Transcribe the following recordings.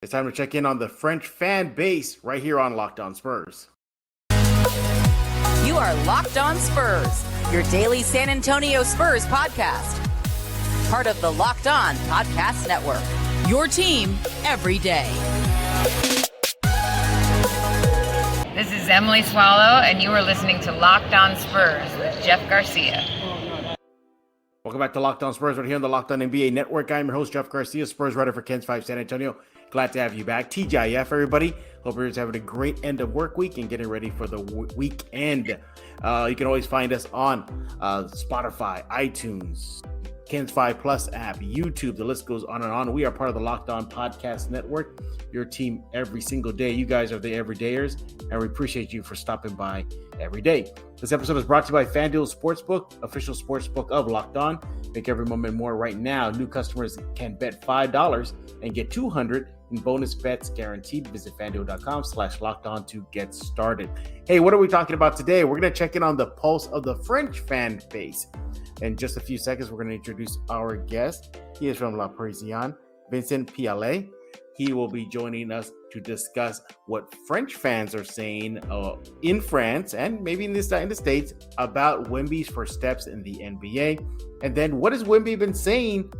It's time to check in on the French fan base right here on Locked On Spurs. You are Locked On Spurs, your daily San Antonio Spurs podcast. Part of the Locked On Podcast Network, your team every day. This is Emily Swallow, and you are listening to Locked On Spurs with Jeff Garcia. Welcome back to Locked On Spurs right here on the Locked On NBA Network. I'm your host, Jeff Garcia, Spurs writer for Ken's 5 San Antonio. Glad to have you back. TGIF, everybody. Hope everyone's having a great end of work week and getting ready for the weekend. You can always find us on Spotify, iTunes, Ken's 5 Plus app, YouTube. The list goes on and on. We are part of the Locked On Podcast Network, your team every single day. You guys are the everydayers, and we appreciate you for stopping by every day. This episode is brought to you by FanDuel Sportsbook, official sportsbook of Locked On. Make every moment more right now. New customers can bet $5 and get $200 in bonus bets guaranteed. Visit FanDuel.com/LockedOn to get started. Hey, what are we talking about today? We're going to check in on the pulse of the French fan base. In just a few seconds, we're going to introduce our guest. He is from Parisien, Vincent Pialat. He will be joining us to discuss what French fans are saying in France and maybe in the States about Wemby's first steps in the NBA. And then what has Wemby been saying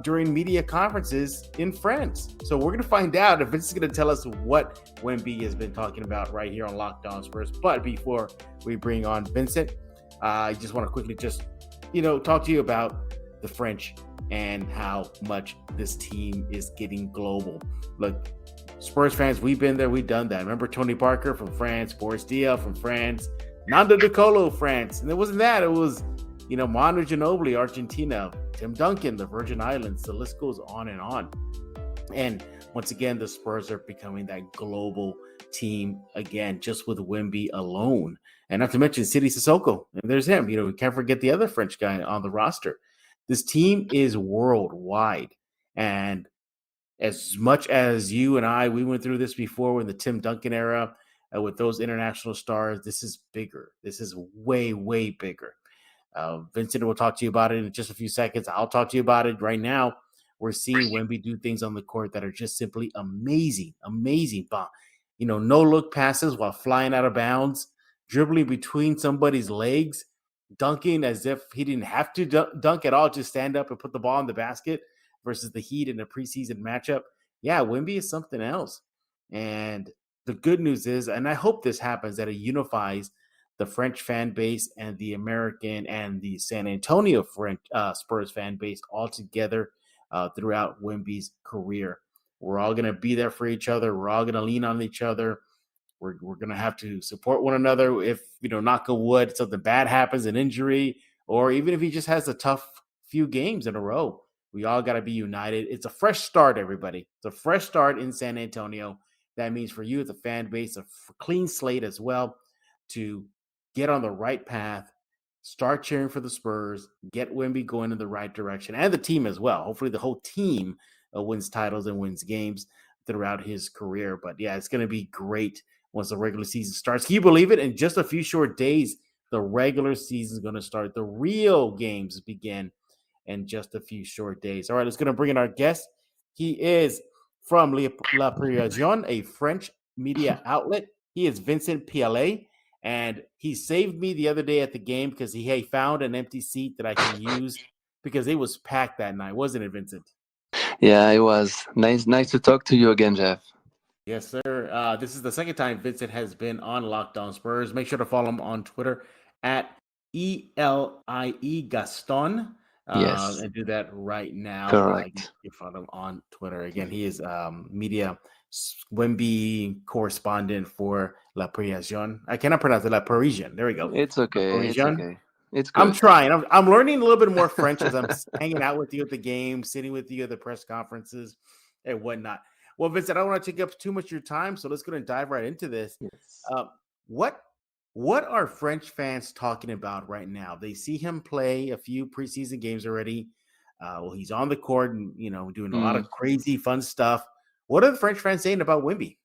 during media conferences in France? So we're going to find out if Vince is going to tell us what Wemby has been talking about right here on Locked On Spurs. But before we bring on Vincent, I just want to quickly talk to you about the French and how much this team is getting global. Look, Spurs fans, we've been there, we've done that. Remember Tony Parker from France, Boris Diaw from France, Nando De Colo, France. And it wasn't that. It was, Manu Ginobili, Argentina, Tim Duncan, the Virgin Islands. The list goes on and on. And once again, the Spurs are becoming that global team again, just with Wemby alone. And not to mention Sidi Sissoko. And there's him. We can't forget the other French guy on the roster. This team is worldwide. And as much as you and I, we went through this before in the Tim Duncan era with those international stars, this is bigger. This is way, way bigger. Vincent will talk to you about it in just a few seconds. I'll talk to you about it right now. We're seeing Wemby do things on the court that are just simply amazing, amazing. No look passes while flying out of bounds, dribbling between somebody's legs, dunking as if he didn't have to dunk at all, just stand up and put the ball in the basket versus the Heat in a preseason matchup. Yeah, Wemby is something else. And the good news is, and I hope this happens, that it unifies the French fan base and the American and the San Antonio Spurs fan base all together throughout Wemby's career. We're all going to be there for each other. We're all going to lean on each other. We're going to have to support one another if, knock on wood, something bad happens, an injury, or even if he just has a tough few games in a row. We all got to be united. It's a fresh start, everybody. It's a fresh start in San Antonio. That means for you, the fan base, a clean slate as well to get on the right path, start cheering for the Spurs, get Wemby going in the right direction, and the team as well. Hopefully the whole team wins titles and wins games throughout his career. But yeah, it's going to be great once the regular season starts. Can you believe it? In just a few short days, the regular season is going to start. The real games begin in just a few short days. All right, let's going to bring in our guest. He is from La Parisien, a French media outlet. He is Vincent Pialat, and he saved me the other day at the game because he found an empty seat that I can use because it was packed that night, wasn't it, Vincent? Yeah, it was. Nice to talk to you again, Jeff. Yes, sir. This is the second time Vincent has been on Locked On Spurs. Make sure to follow him on Twitter at ELIE Gaston. Yes. And do that right now. Correct. You follow him on Twitter. Again, he is media Wemby correspondent for La Parisien. I cannot pronounce it. La Parisien. There we go. It's okay. It's okay. It's good. I'm trying. I'm learning a little bit more French as I'm hanging out with you at the game, sitting with you at the press conferences and whatnot. Well, Vincent, I don't want to take up too much of your time, so let's go and dive right into this. Yes. What are French fans talking about right now? They see him play a few preseason games already. He's on the court and doing a lot of crazy fun stuff. What are the French fans saying about Wemby?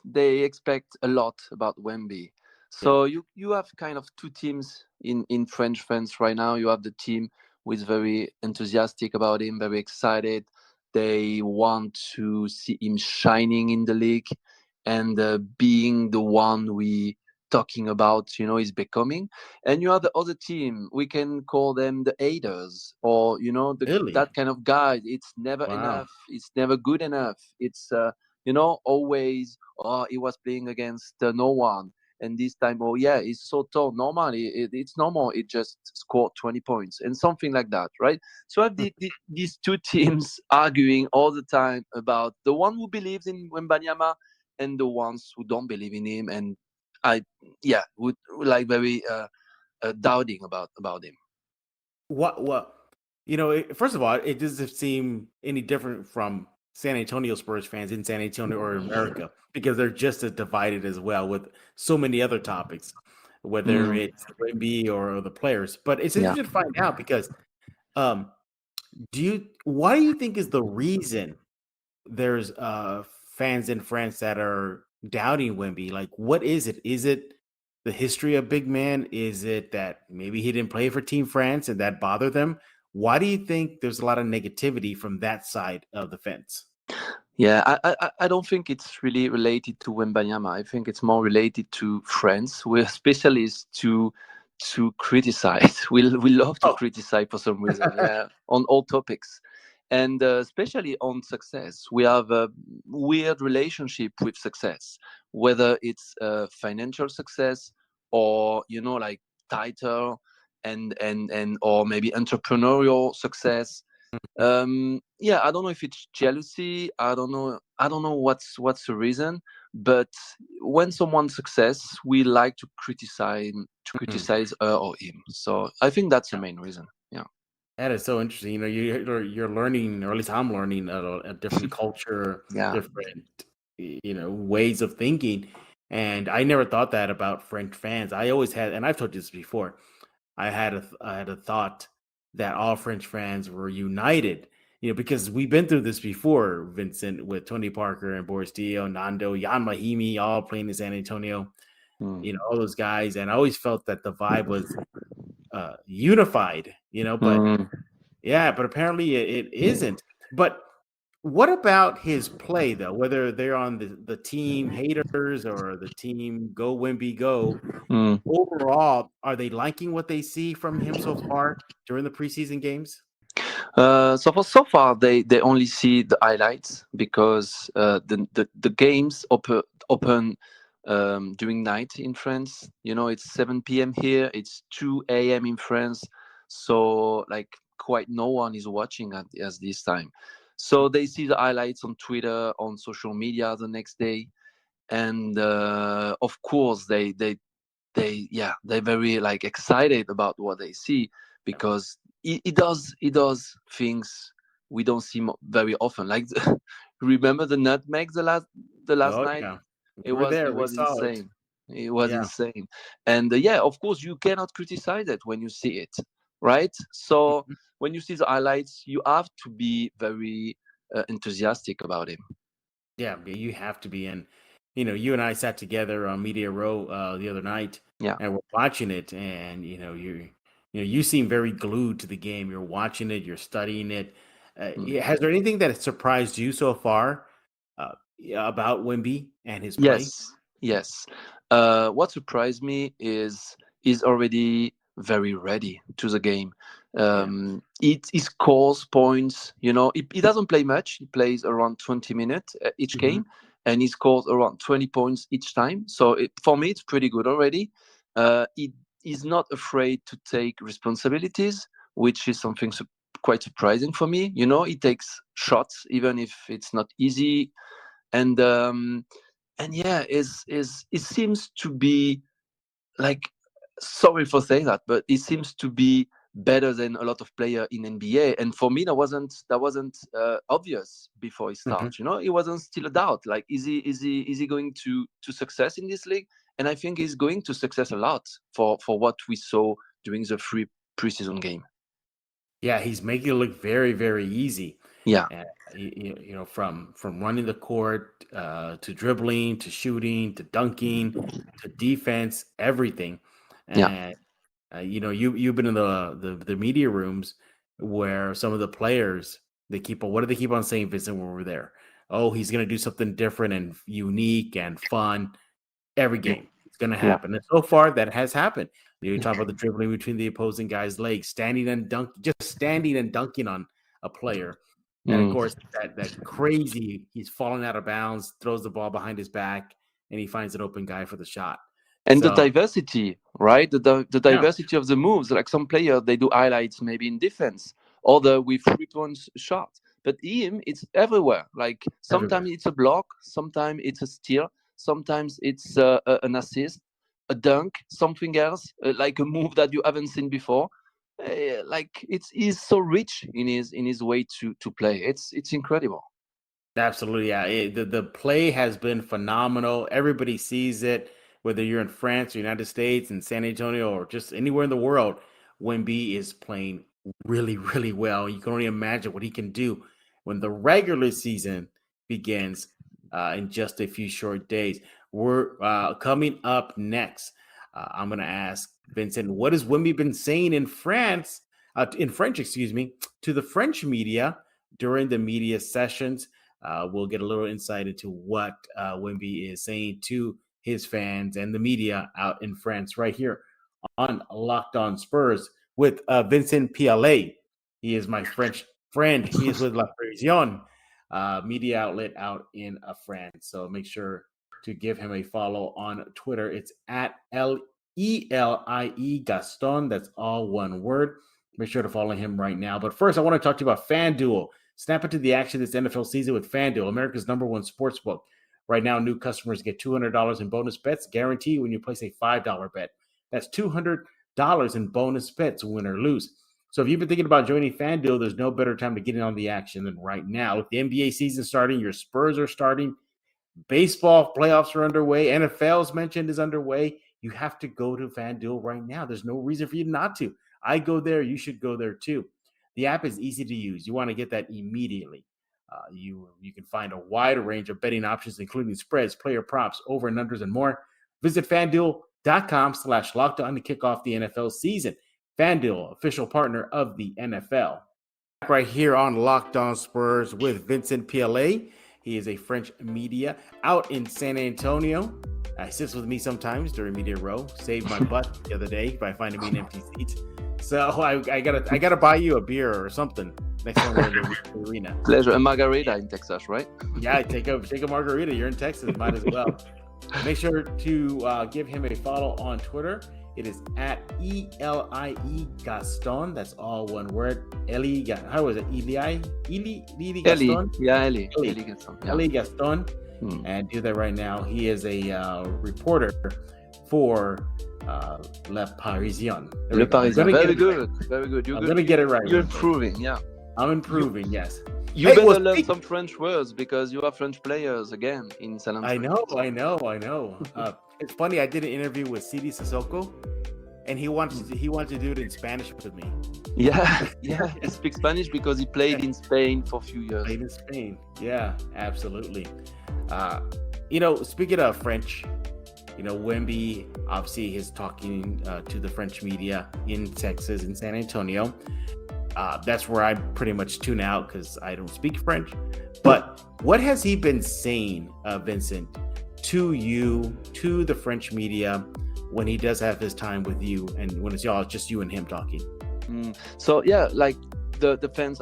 They expect a lot about Wemby. So you have kind of two teams in French fans right now. You have the team who is very enthusiastic about him, very excited. They want to see him shining in the league and being the one we talking about, is becoming. And you have the other team, we can call them the haters, or Really? that kind of guy. It's never Wow. enough, it's never good enough. It's always, oh, he was playing against no one, and this time, oh yeah, it's so tall. Normally it's normal, it just scored 20 points and something like that, right? So I have these two teams arguing all the time about the one who believes in Wembanyama and the ones who don't believe in him. And I, yeah, would like very doubting about him. What? First of all, it doesn't seem any different from San Antonio Spurs fans in San Antonio or America because they're just as divided as well with so many other topics, whether Mm, it's the NBA or the players. But it's yeah. interesting to find out because um, why do you think is the reason there's fans in France that are doubting Wemby? Like, what is it? Is it the history of big man? Is it that maybe he didn't play for Team France and that bothered them? Why do you think there's a lot of negativity from that side of the fence? Yeah, I don't think it's really related to Wembanyama. I think it's more related to friends. We're specialists to criticize. We love to Oh, criticize for some reason. Yeah, on all topics, and especially on success. We have a weird relationship with success, whether it's financial success or like title and or maybe entrepreneurial success. Yeah, I don't know if it's jealousy. I don't know what's the reason, but when someone's success, we like to mhm. criticize her or him. So I think that's the main reason. Yeah. That is so interesting. You're learning, or at least I'm learning a different culture, Yeah. different ways of thinking. And I never thought that about French fans. I always had, and I've told you this before. I had a thought that all French fans were united. Because we've been through this before, Vincent, with Tony Parker and Boris Dio, Nando, Jan Mahimi, all playing in San Antonio. Mm. All those guys, and I always felt that the vibe was unified. But Mm. yeah, but apparently it isn't. But what about his play though? Whether they're on the team haters or the team go Wimby go, Mm. overall, are they liking what they see from him so far during the preseason games? So far they only see the highlights because the games open during night in France. It's 7 p.m. here. It's 2 a.m. in France. So like quite no one is watching at this time. So they see the highlights on Twitter, on social media the next day, and of course they're very like excited about what they see because he does things we don't see very often. Like remember the nutmeg the last Oh night? yeah, It we were was it there. We was saw it. insane. It was Yeah. insane. And yeah, of course you cannot criticize it when you see it, right? So Mhm. when you see the highlights, you have to be very enthusiastic about him. Yeah, you have to be in. You and I sat together on Media Row the other night, Yeah. and we're watching it, and you seem very glued to the game. You're watching it, you're studying it. Mm. Yeah, has there anything that has surprised you so far yeah, about Wimby and his play? Yes, yes. What surprised me is he's already very ready to the game. Yeah. He scores points. He doesn't play much. He plays around 20 minutes each Hmm. game, and he scores around 20 points each time. So for me, it's pretty good already. He is not afraid to take responsibilities, which is something quite surprising for me. He takes shots even if it's not easy, and yeah, is it seems to be like, sorry for saying that, but it seems to be better than a lot of player in NBA. And for me, that wasn't obvious before he Hmm. starts. It wasn't still a doubt. Like, is he going to success in this league? And I think he's going to success a lot for what we saw during the three preseason game. Yeah, he's making it look very, very easy. Yeah, From running the court to dribbling to shooting to dunking to defense, everything. yeah. And you've been in the media rooms. where some of the players, what do they keep on saying, Vincent, when we're there? Oh, he's going to do something different and unique and fun every game. It's going to happen. And so far, that has happened. You talk about the dribbling between the opposing guy's legs, standing and dunking on a player. And of course, that crazy, he's falling out of bounds, throws the ball behind his back, and he finds an open guy for the shot. And the diversity, right? The diversity of the moves. Like some players, they do highlights maybe in defense, other with 3-point shot. But him, it's everywhere. Like sometimes it's a block, sometimes it's a steal, sometimes it's an assist, a dunk, something else, like a move that you haven't seen before. Like he's so rich in his way to play. It's incredible. Absolutely, yeah. The play has been phenomenal. Everybody sees it, whether you're in France or United States, in San Antonio, or just anywhere in the world. Wemby is playing really, really well. You can only imagine what he can do when the regular season begins in just a few short days. We're coming up next. I'm going to ask Vincent, what has Wemby been saying in French, to the French media during the media sessions? We'll get a little insight into what Wemby is saying to his fans and the media out in France right here on Locked On Spurs with Vincent Pialat. He is my French friend. He is with La Parisien media outlet out in France. So make sure to give him a follow on Twitter. It's at LELIE Gaston. That's all one word. Make sure to follow him right now. But first, I want to talk to you about FanDuel. Snap into the action this NFL season with FanDuel, America's #1 sportsbook. Right now, new customers get $200 in bonus bets guaranteed when you place a $5 bet. That's $200 in bonus bets, win or lose. So if you've been thinking about joining FanDuel, there's no better time to get in on the action than right now. With the NBA season starting, your Spurs are starting, baseball playoffs are underway, NFL, as mentioned, is underway. You have to go to FanDuel right now. There's no reason for you not to. I go there. You should go there too. The app is easy to use. You want to get that immediately. You can find a wide range of betting options, including spreads, player props, over and unders, and more. Visit FanDuel.com/lockedon to kick off the NFL season. FanDuel, official partner of the NFL. Right here on Locked On Spurs with Vincent Pialat. He is a French media out in San Antonio. He sits with me sometimes during media row. Saved my butt the other day by finding me an empty seat. So I gotta buy you a beer or something next time we're in the arena. Pleasure. A margarita in Texas, right? Yeah, take a margarita. You're in Texas, might as well. Make sure to give him a follow on Twitter. It is at ELIE Gaston. That's all one word. How was it? Eli Gaston? Eli Gaston. Yeah. Eli Gaston. And do that right now. He is a reporter for Le Parisien. Le Parisien. Very good. Very good. I'm going to get it right. You're improving, yeah. I'm improving, yes. You better learn some French words because you are French players again in San Antonio. I know. It's funny. I did an interview with Sidi Sissoko, and he wanted to do it in Spanish with me. Yeah. He speaks Spanish because he played in Spain for a few years. Played in Spain. Yeah, absolutely. Speaking of French, Wemby obviously is talking to the French media in Texas, in San Antonio. That's where I pretty much tune out because I don't speak French. But what has he been saying, Vincent, to you, to the French media, when he does have his time with you and when it's just you and him talking? So, yeah, like the fans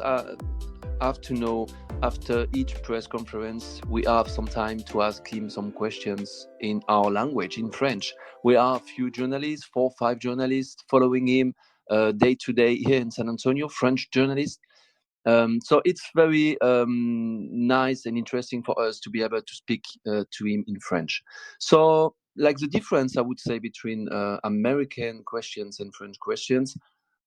have to know after each press conference, we have some time to ask him some questions in our language, in French. We are a few journalists, 4 or 5 journalists following him day to day here in San Antonio, French journalists. So it's very nice and interesting for us to be able to speak to him in French. So like the difference, I would say, between American questions and French questions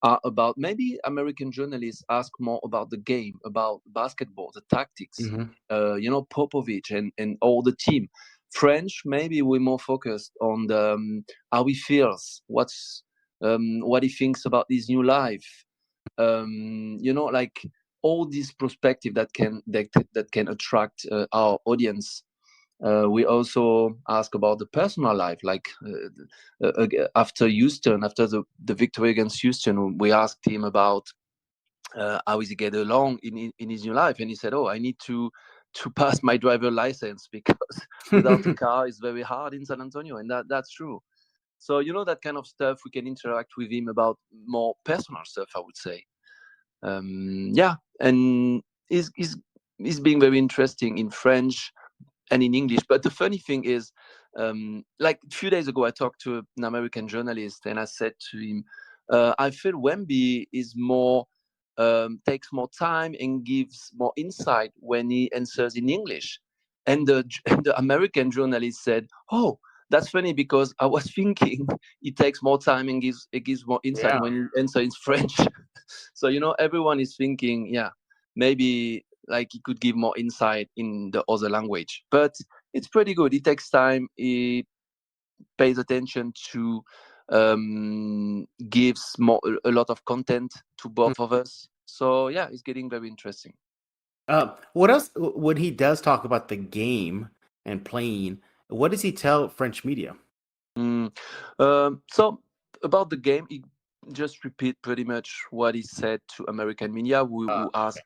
are about maybe American journalists ask more about the game, about basketball, the tactics, Popovich and all the team. French, maybe we're more focused on the how he feels, what he thinks about his new life, like all this perspective that can attract our audience. We also ask about the personal life, like after Houston, after the victory against Houston, we asked him about how is he get along in his new life. And he said, "Oh, I need to pass my driver license because without a car it's very hard in San Antonio." And that's true. So that kind of stuff, we can interact with him about more personal stuff, I would say. Yeah, and he's being very interesting in French and in English. But the funny thing is, like a few days ago, I talked to an American journalist, and I said to him, I feel Wemby is more takes more time and gives more insight when he answers in English. And the American journalist said, "Oh, that's funny because I was thinking he takes more time and gives more insight Yeah. when he answers in French." So everyone is thinking, yeah, maybe like he could give more insight in the other language, but it's pretty good. He takes time. He pays attention to gives a lot of content to both of us. So yeah, it's getting very interesting. What else? When he does talk about the game and playing, what does he tell French media? So about the game, he just repeat pretty much what he said to American media who ask,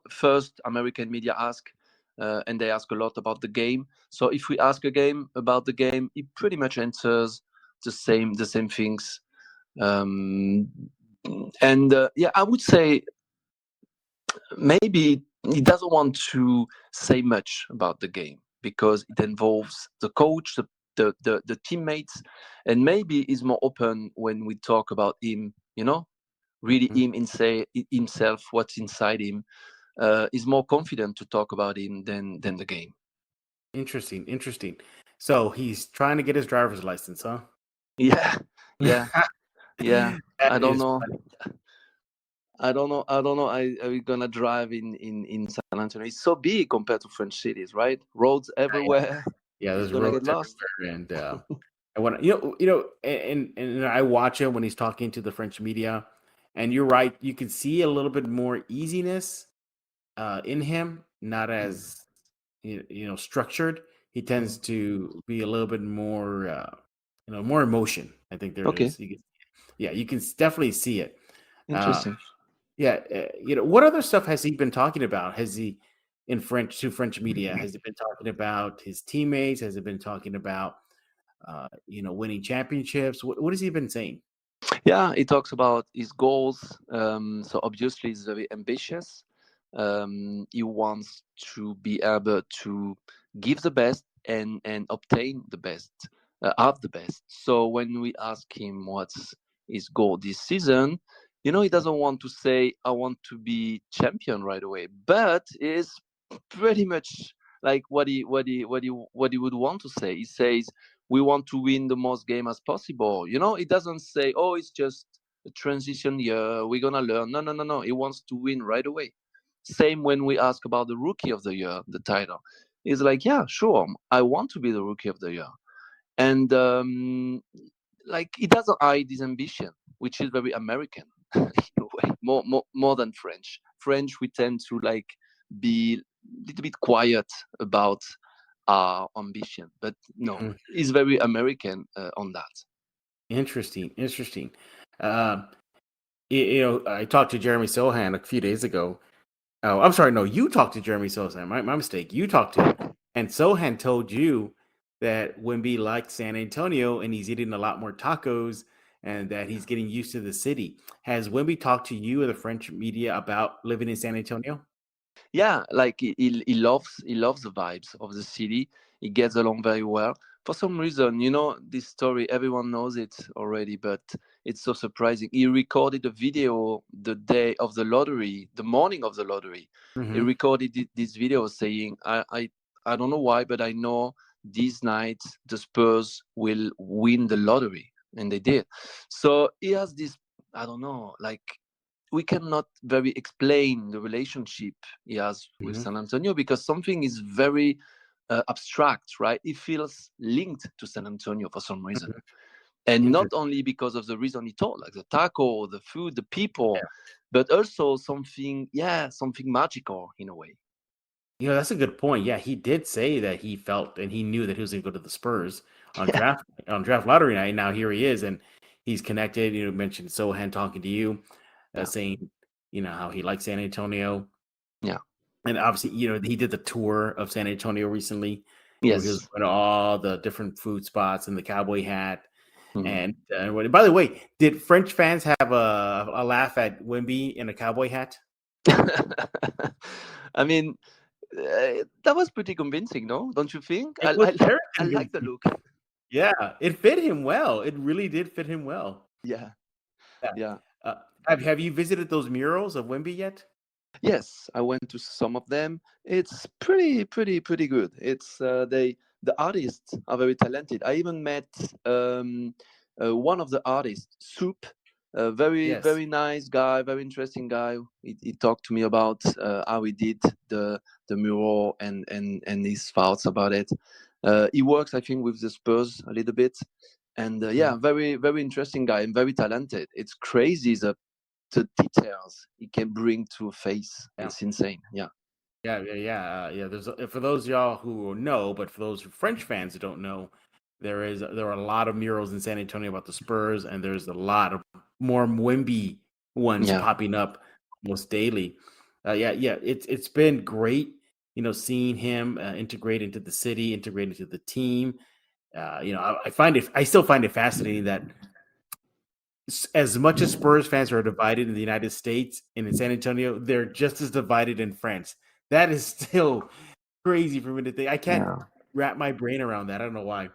first American media ask, and they ask a lot about the game. So if we ask a game about the game, he pretty much answers the same things. And yeah, I would say maybe he doesn't want to say much about the game because it involves the coach, the teammates, and maybe he's more open when we talk about him, really him and say himself, what's inside him. He's more confident to talk about him than the game. Interesting. So he's trying to get his driver's license, huh? Yeah. That I don't is know. funny. I don't know. Are we gonna drive in San Antonio? It's so big compared to French cities, right? Roads everywhere. Yeah, He's there's gonna get roads lost. everywhere, and I want and I watch him when he's talking to the French media, and you're right. You can see a little bit more easiness in him, not as structured. He tends to be a little bit more more emotion. I think there Okay, is. You can definitely see it. Uh, interesting. yeah, what other stuff has he been talking about? Has he in French media? Has he been talking about his teammates? Has he been talking about winning championships? What has he been saying? Yeah, he talks about his goals. So obviously, he's very ambitious. He wants to be able to give the best and obtain the best, have the best. So when we ask him what's his goal this season, he doesn't want to say I want to be champion right away, but is pretty much like what he would want to say. He says we want to win the most game as possible. It doesn't say, oh, it's just a transition year, we're gonna learn. No. He wants to win right away. Same when we ask about the rookie of the year, the title. He's like, yeah, sure, I want to be the rookie of the year. And like he doesn't hide his ambition, which is very American in a way, more than French. We tend to like be a little bit quiet about our ambition, but no, Mhm. it's very American on that. Interesting. I talked to Jeremy Sohan a few days ago. Oh, I'm sorry. No, you talked to Jeremy Sohan. My mistake. You talked to him, and Sohan told you that Wemby liked San Antonio and he's eating a lot more tacos and that he's getting used to the city. Has Wemby talked to you or the French media about living in San Antonio? Yeah, like he loves the vibes of the city. He gets along very well. For some reason, this story, everyone knows it already, but it's so surprising. He recorded a video the day of the lottery, the morning of the lottery. He Mm-hmm. recorded this video saying, I don't know why, but I know this night the Spurs will win the lottery, and they did. So he has this, I don't know, like we cannot very explain the relationship he has with Mm-hmm. San Antonio because something is very abstract, right? It feels linked to San Antonio for some reason. And not Interesting. only because of the reason he told, like the taco, the food, the people, Yeah. but also something magical in a way. That's a good point. Yeah, he did say that he felt and he knew that he was going to go to the Spurs on draft lottery night. Now here he is, and he's connected. You mentioned Sohan talking to you, Yeah. saying how he likes San Antonio. Yeah. And obviously, he did the tour of San Antonio recently. Where he was Yes. going to all the different food spots and the cowboy hat. Mhm. And by the way, did French fans have a laugh at Wemby in a cowboy hat? I mean, that was pretty convincing, no? Don't you think? It was very I like the convincing. look. Yeah, it fit him well. It really did fit him well. Yeah, Yeah. yeah. Have you visited those murals of Wemby yet? Yes, I went to some of them. It's pretty good. It's the artists are very talented. I even met one of the artists, Soup, a Yes. very nice guy, very interesting guy. He talked to me about how he did the mural and his thoughts about it. He works, I think, with the Spurs a little bit, and yeah, very interesting guy and very talented. It's crazy the details he can bring to a face. Yeah. It's insane. Yeah. Yeah. There's for those of y'all who know, but for those French fans who don't know, there are a lot of murals in San Antonio about the Spurs, and there's a lot of more Wemby ones Yeah. popping up almost daily. It's been great, seeing him integrate into the city, integrate into the team. I still find it fascinating that as much as Spurs fans are divided in the United States and in San Antonio, they're just as divided in France. That is still crazy for me to think. I can't Yeah. wrap my brain around that. I don't know why.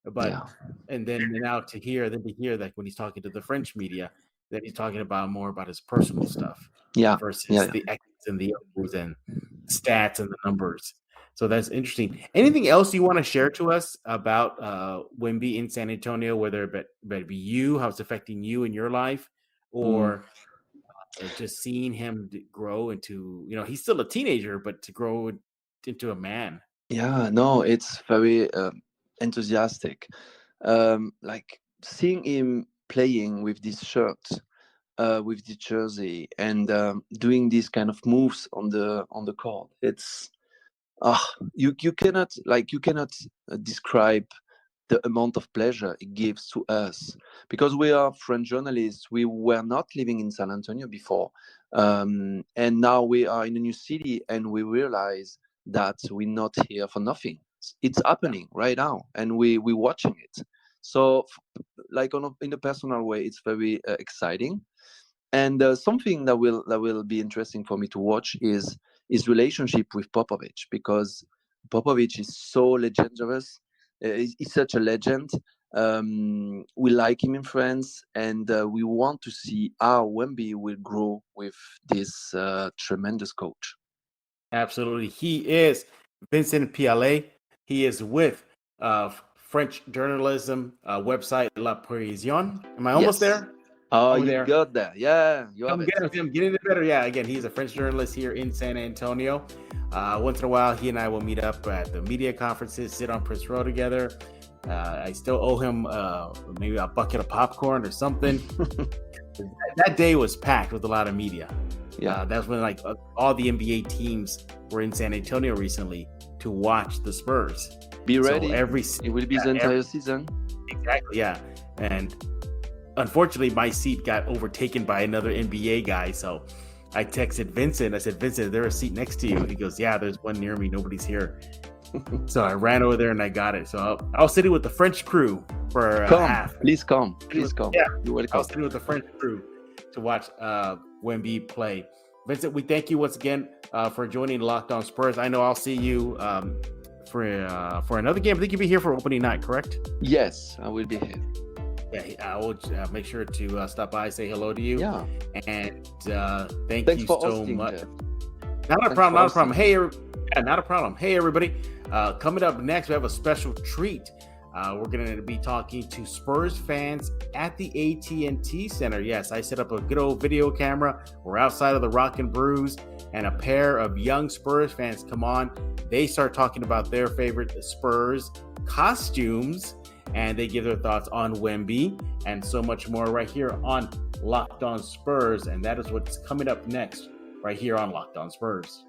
But Yeah. and then now to hear like when he's talking to the French media, that he's talking about more about his personal stuff Yeah. versus Yeah. the X's and the O's and stats and the numbers. So that's interesting. Anything else you want to share to us about Wemby in San Antonio, whether it be you, how it's affecting you in your life, Mm. or just seeing him grow into, he's still a teenager, but to grow into a man. Yeah. No, it's very enthusiastic. Like seeing him playing with this shirt, with the jersey, and doing these kind of moves on the court. It's you cannot describe the amount of pleasure it gives to us because we are French journalists. We were not living in San Antonio before, and now we are in a new city, and we realize that we're not here for nothing. It's happening right now, and we're watching it. So, like in a personal way, it's very exciting. And something that will be interesting for me to watch is his relationship with Popovich because Popovich is so legendous. He's such a legend. We like him in France, and we want to see how Wemby will grow with this tremendous coach. Absolutely. He is Vincent Pialat. He is with French journalism website La Parisien. Am I almost Yes. there? Oh, Over you there. got that. Yeah, you have I'm it. getting it better. Yeah, again, he's a French journalist here in San Antonio. Once in a while, he and I will meet up at the media conferences, sit on Prince Row together. I still owe him maybe a bucket of popcorn or something. That day was packed with a lot of media. Yeah. That's when all the NBA teams were in San Antonio recently to watch the Spurs. Be ready. So it will be the entire season. Exactly, yeah. And unfortunately, my seat got overtaken by another NBA guy. So I texted Vincent. I said, Vincent, is there a seat next to you? He goes, yeah, there's one near me. Nobody's here. So I ran over there and I got it. So I was sitting with the French crew for half. Please come. Yeah, You're welcome. I was sitting with the French crew to watch Wemby play. Vincent, we thank you once again for joining Locked On Spurs. I know I'll see you for another game. I think you'll be here for opening night, correct? Yes, I will be here. Yeah, I will make sure to stop by, say hello to you. Yeah. And Thanks thank you for so hosting, much. Jeff. Not a problem. Hey, not a problem. Hey, everybody. Coming up next, we have a special treat. We're going to be talking to Spurs fans at the AT&T Center. Yes, I set up a good old video camera. We're outside of the Rock and Brews, and a pair of young Spurs fans come on. They start talking about their favorite Spurs costumes, and they give their thoughts on Wemby and so much more right here on Locked On Spurs. And that is what's coming up next right here on Locked On Spurs.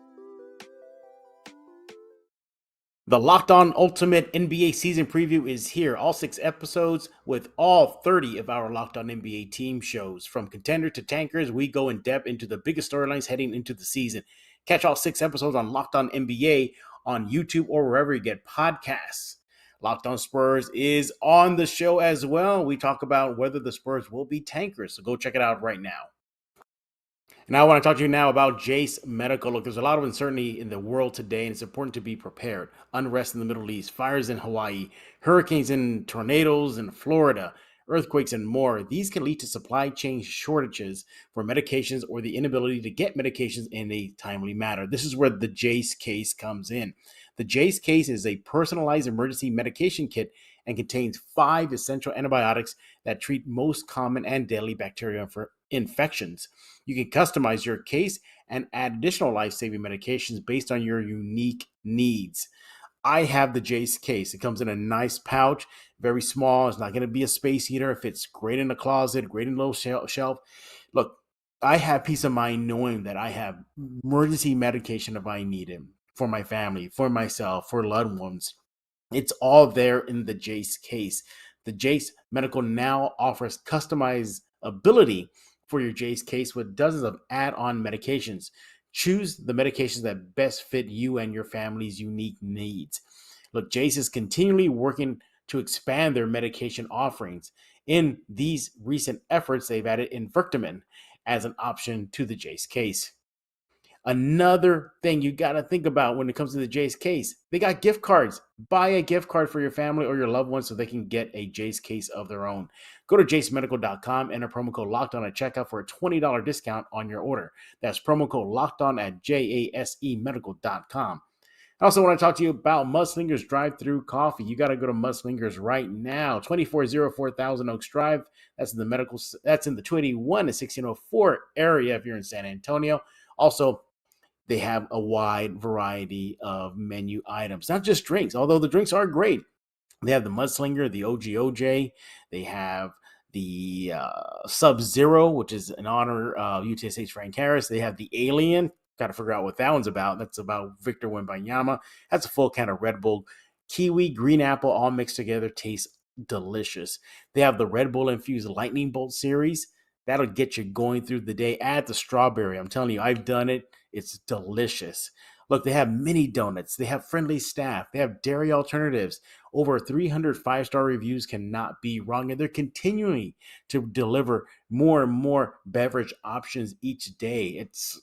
The Locked On Ultimate NBA season preview is here. All 6 episodes with all 30 of our Locked On NBA team shows. From contender to tankers, we go in depth into the biggest storylines heading into the season. Catch all 6 episodes on Locked On NBA on YouTube or wherever you get podcasts. Locked On Spurs is on the show as well. We talk about whether the Spurs will be tankers, so go check it out right now. And I want to talk to you now about Jace Medical. Look, there's a lot of uncertainty in the world today, and it's important to be prepared. Unrest in the Middle East, fires in Hawaii, hurricanes and tornadoes in Florida, earthquakes, and more. These can lead to supply chain shortages for medications or the inability to get medications in a timely manner. This is where the Jace case comes in. The Jace case is a personalized emergency medication kit and contains 5 essential antibiotics that treat most common and deadly bacterial infections. You can customize your case and add additional life-saving medications based on your unique needs. I have the Jace case. It comes in a nice pouch, very small. It's not going to be a space heater. It fits great in the closet, great in the low shelf. Look, I have peace of mind knowing that I have emergency medication if I need it for my family, for myself, for loved ones. It's all there in the Jace case. The Jace Medical now offers customizability for your Jace case with dozens of add-on medications. Choose the medications that best fit you and your family's unique needs. Look, Jace is continually working to expand their medication offerings. In these recent efforts, they've added Invertamin as an option to the Jace case. Another thing you got to think about when it comes to the Jace case, they got gift cards. Buy a gift card for your family or your loved ones so they can get a Jace case of their own. Go to jacemedical.com, enter promo code LOCKEDON at checkout for a $20 discount on your order. That's promo code LOCKEDON at jasemedical.com. I also want to talk to you about Mudslingers Drive-Thru Coffee. You got to go to Mudslingers right now. 2404 Thousand Oaks Drive. That's in the 281 to 1604 area if you're in San Antonio. Also, they have a wide variety of menu items, not just drinks, although the drinks are great. They have the Mudslinger, the OGOJ. They have the Sub-Zero, which is in honor of UTSA's Frank Harris. They have the Alien. Got to figure out what that one's about. That's about Victor Wembanyama. That's a full can of Red Bull. Kiwi, green apple, all mixed together. Tastes delicious. They have the Red Bull infused Lightning Bolt series. That'll get you going through the day. Add the strawberry. I'm telling you, I've done it. It's delicious. Look, they have mini donuts. They have friendly staff. They have dairy alternatives. Over 300 5-star reviews cannot be wrong. And they're continuing to deliver more and more beverage options each day. It's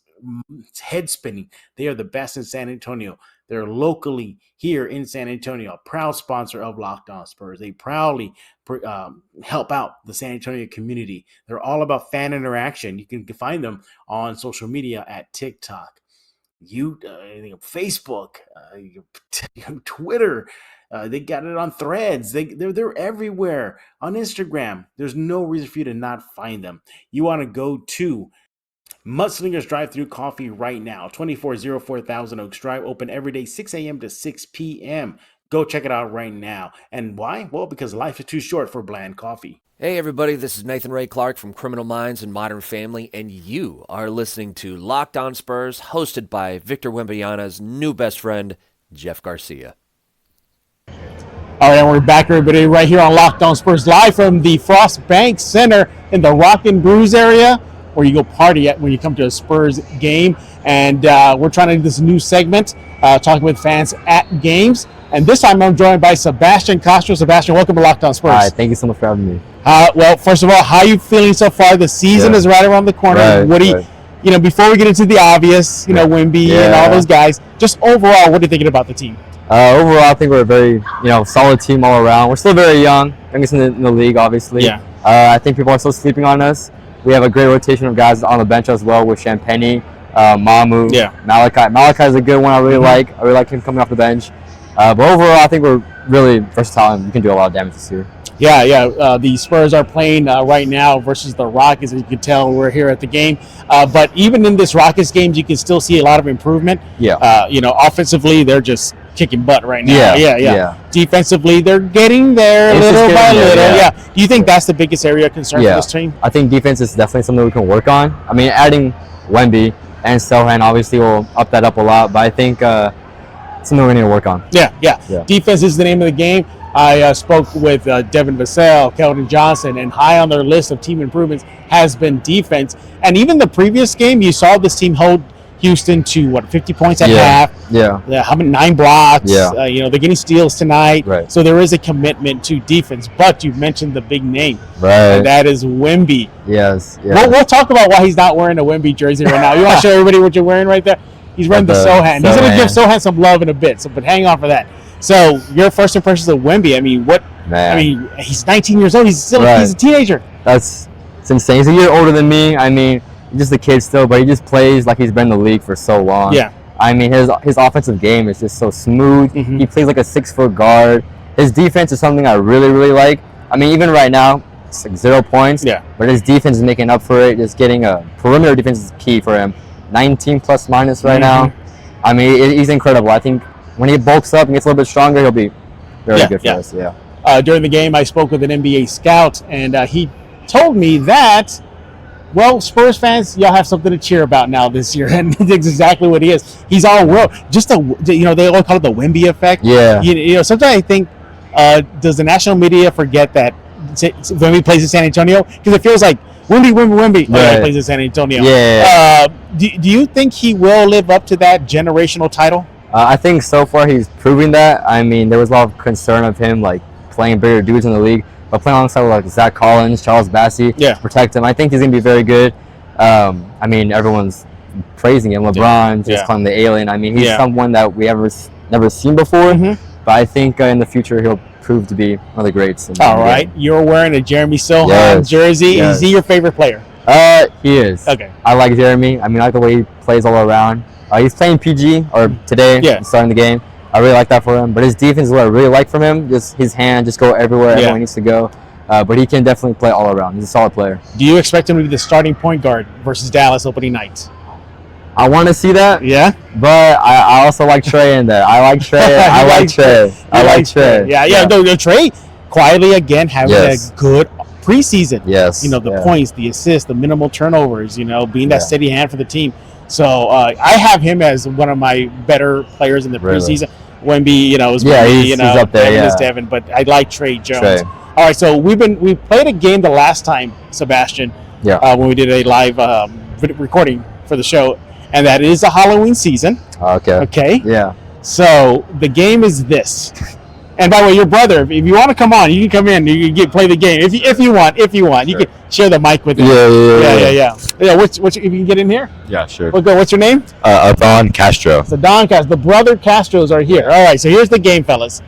head spinning. They are the best in San Antonio. They're locally here in San Antonio, a proud sponsor of Locked On Spurs. They proudly help out the San Antonio community. They're all about fan interaction. You can find them on social media at TikTok, Facebook, Twitter. They got it on Threads. They're everywhere. On Instagram, there's no reason for you to not find them. You want to go to Mudslingers Drive-Thru Coffee right now. 2404 Thousand Oaks Drive. Open every day, 6 a.m. to 6 p.m. Go check it out right now. And why? Well, because life is too short for bland coffee. Hey, everybody. This is Nathan Ray Clark from Criminal Minds and Modern Family, and you are listening to Locked On Spurs, hosted by Victor Wembanyama's new best friend, Jeff Garcia. All right, and we're back, everybody, right here on Locked On Spurs, live from the Frost Bank Center in the Rock and Brews area, where you go party at when you come to a Spurs game. And we're trying to do this new segment, talking with fans at games. And this time I'm joined by Sebastian Castro. Sebastian, welcome to Locked On Spurs. Hi, thank you so much for having me. Well, first of all, how are you feeling so far? The season is right around the corner. Right, what do you, before we get into the obvious, Wemby and all those guys, just overall, what are you thinking about the team? Overall, I think we're a very, solid team all around. We're still very young, youngest in the league, obviously. Yeah. I think people are still sleeping on us. We have a great rotation of guys on the bench as well with Champagny, Mamu, Malachi. Malachi is a good one I really like. I really like him coming off the bench. But overall, I think we're really versatile and we can do a lot of damage this year. Yeah. The Spurs are playing right now versus the Rockets. As you can tell, we're here at the game. But even in this Rockets game, you can still see a lot of improvement. Yeah. Offensively, they're just kicking butt right now. Yeah. Defensively, they're getting there little by little. Yeah. Do you think that's the biggest area of concern for this team? I think defense is definitely something we can work on. I mean, adding Wemby and Sohan obviously will up that up a lot. But I think something we're going to work on. Yeah. Defense is the name of the game. I spoke with Devin Vassell, Keldon Johnson, and high on their list of team improvements has been defense. And even the previous game, you saw this team hold Houston to 50 points at half. How many 9 blocks? They're getting steals tonight. Right. So there is a commitment to defense. But you mentioned the big name, right? And that is Wemby. Yes. We'll talk about why he's not wearing a Wemby jersey right now. You want to show everybody what you're wearing right there? He's wearing the Sohan. He's going to give Sohan some love in a bit. But hang on for that. So your first impressions of Wemby? I mean, he's 19 years old. He's still he's a teenager. It's insane. He's a year older than me. I mean, he's just a kid still, but he just plays like he's been in the league for so long. Yeah. I mean, his offensive game is just so smooth. Mm-hmm. He plays like a 6-foot guard. His defense is something I really, really like. I mean, even right now, it's like 0 points. Yeah. But his defense is making up for it. Just getting a perimeter defense is key for him. 19 plus minus right now. I mean, he's incredible. I think when he bulks up and gets a little bit stronger, he'll be very good for us. Yeah. During the game, I spoke with an NBA scout, and he told me that, well, Spurs fans, y'all have something to cheer about now this year, and that's exactly what he is. He's all world. Just they all call it the Wemby effect. Yeah. Sometimes I think, does the national media forget that Wemby plays in San Antonio? Because it feels like Wemby. He plays in San Antonio. Yeah. Do you think he will live up to that generational title? I think so far he's proving that. I mean, there was a lot of concern of him like playing bigger dudes in the league, but playing alongside with like Zach Collins, Charles Bassey, protect him. I think he's gonna be very good. I mean, everyone's praising him. LeBron just calling him the alien. I mean, he's someone that we never seen before. But I think in the future he'll prove to be one of the greats. All right, you're wearing a Jeremy Sohan jersey. Yes. Is he your favorite player? He is. Okay. I like Jeremy. I mean, I like the way he plays all around. He's playing PG today. He's starting the game. I really like that for him. But his defense is what I really like from him. Just his hand, just go everywhere he needs to go. But he can definitely play all around. He's a solid player. Do you expect him to be the starting point guard versus Dallas opening night? I want to see that. Yeah. But I also like Trey in there. I like Trey. I like Trey. Yeah. No, Trey quietly again having a good preseason. Yes. The points, the assists, the minimal turnovers. Being that steady hand for the team. So I have him as one of my better players in the preseason. Wemby, is Wemby, he's up there. Devin is Devin, but I like Trey Jones. All right, so we played a game the last time, Sebastian. When we did a live recording for the show, and that is a Halloween season. Okay. Yeah. So the game is this. And by the way, your brother, if you want to come on, you can come in. You can play the game if you want. You can share the mic with him. Yeah. What's if you can get in here? Yeah, sure. What's your name? Don Castro. So Don Castro, the brother Castros are here. All right, so here's the game, fellas.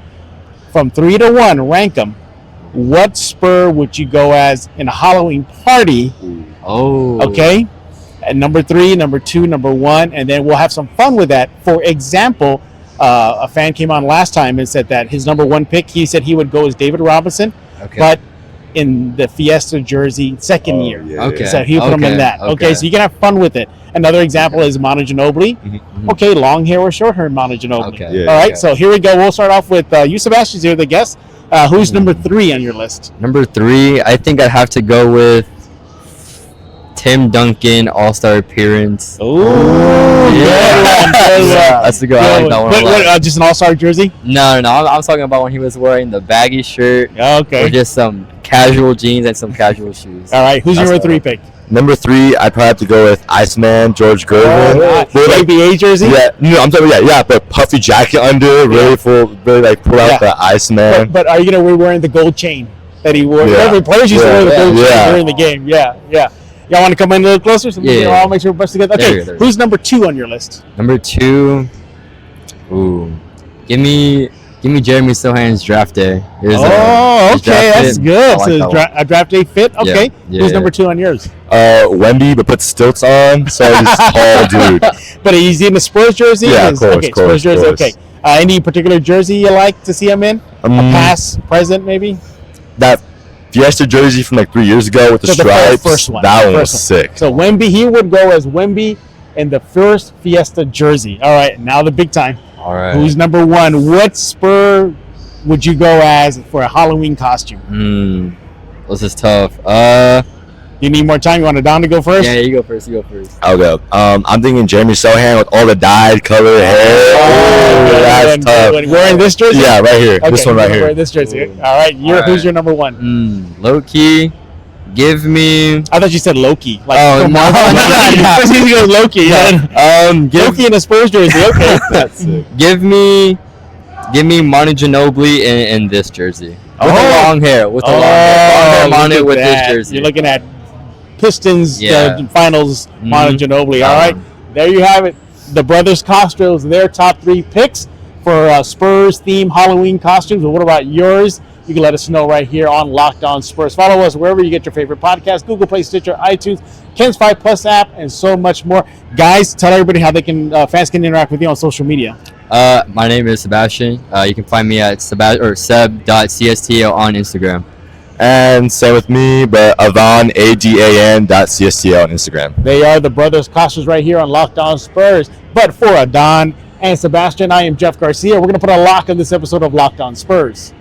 From 3 to 1, rank them. What Spur would you go as in a Halloween party? Oh. Okay. At number 3, number 2, number 1, and then we'll have some fun with that. For example, a fan came on last time and said that his number 1 pick, he said he would go as David Robinson, but in the Fiesta jersey second year. So he put him in that. Okay, so you can have fun with it. Another example is Manu Ginobili. Okay, long hair or short hair Manu Ginobili. All right, so here we go. We'll start off with you, Sebastian, here, the guest. Who's number 3 on your list? Number 3, I think I'd have to go with Tim Duncan All-Star appearance. Oh, yeah. That's the good. I like that one. What, just an All-Star jersey? No. I'm talking about when he was wearing the baggy shirt. Okay. Or just some casual jeans and some casual shoes. All right. Who's your number 3 pick? Number 3, I'd probably have to go with Iceman George Gervin. ABA jersey? Yeah, no, I'm talking but puffy jacket under, really pull out the Iceman. But are you gonna be wearing the gold chain that he wore? Every players used to wear the gold chain during the game. Yeah. Y'all want to come in a little closer? So I'll make sure we're best together. Okay, who's number 2 on your list? Number 2, give me Jeremy Sohan's draft day. Okay, that's good. So a draft day fit. Okay, who's number 2 on yours? Wemby, but put stilts on, so he's a tall dude. But he's in the Spurs jersey. Yeah, of course. Spurs jersey. Okay. Any particular jersey you like to see him in? A past, present, maybe? That Fiesta jersey from 3 years ago with the stripes. First one. That one was sick. So Wemby, he would go as Wemby in the first Fiesta jersey. All right, now the big time. All right. Who's number 1? What Spur would you go as for a Halloween costume? This is tough. You need more time? You want Don to go first? Yeah, you go first. I'll go. I'm thinking Jeremy Sohan with all the dyed color hair. That's tough. Wearing this jersey? Yeah, right here. Okay, this one right here. Wearing this jersey. All right. Who's your number one? Low key. Give me. I thought you said Loki. Like, oh, no. First he goes Loki. Yeah. Loki in a Spurs jersey. Okay. That's it. Give me Manu Ginobili in this jersey. With the long hair. With the long hair. Manu with this jersey. You're looking at Pistons finals, Manu Ginobili. All right. There you have it. The brothers Costos, their top 3 picks for Spurs themed Halloween costumes. But what about yours? You can let us know right here on Locked On Spurs. Follow us wherever you get your favorite podcast, Google Play, Stitcher, iTunes, Ken's 5 Plus app, and so much more. Guys, tell everybody how fans can interact with you on social media. My name is Sebastian. You can find me at seb.csto on Instagram. And same with me, but Adan, ADAN.CSTL on Instagram. They are the brothers Costas right here on Locked On Spurs. But for Adan and Sebastian, I am Jeff Garcia. We're going to put a lock on this episode of Locked On Spurs.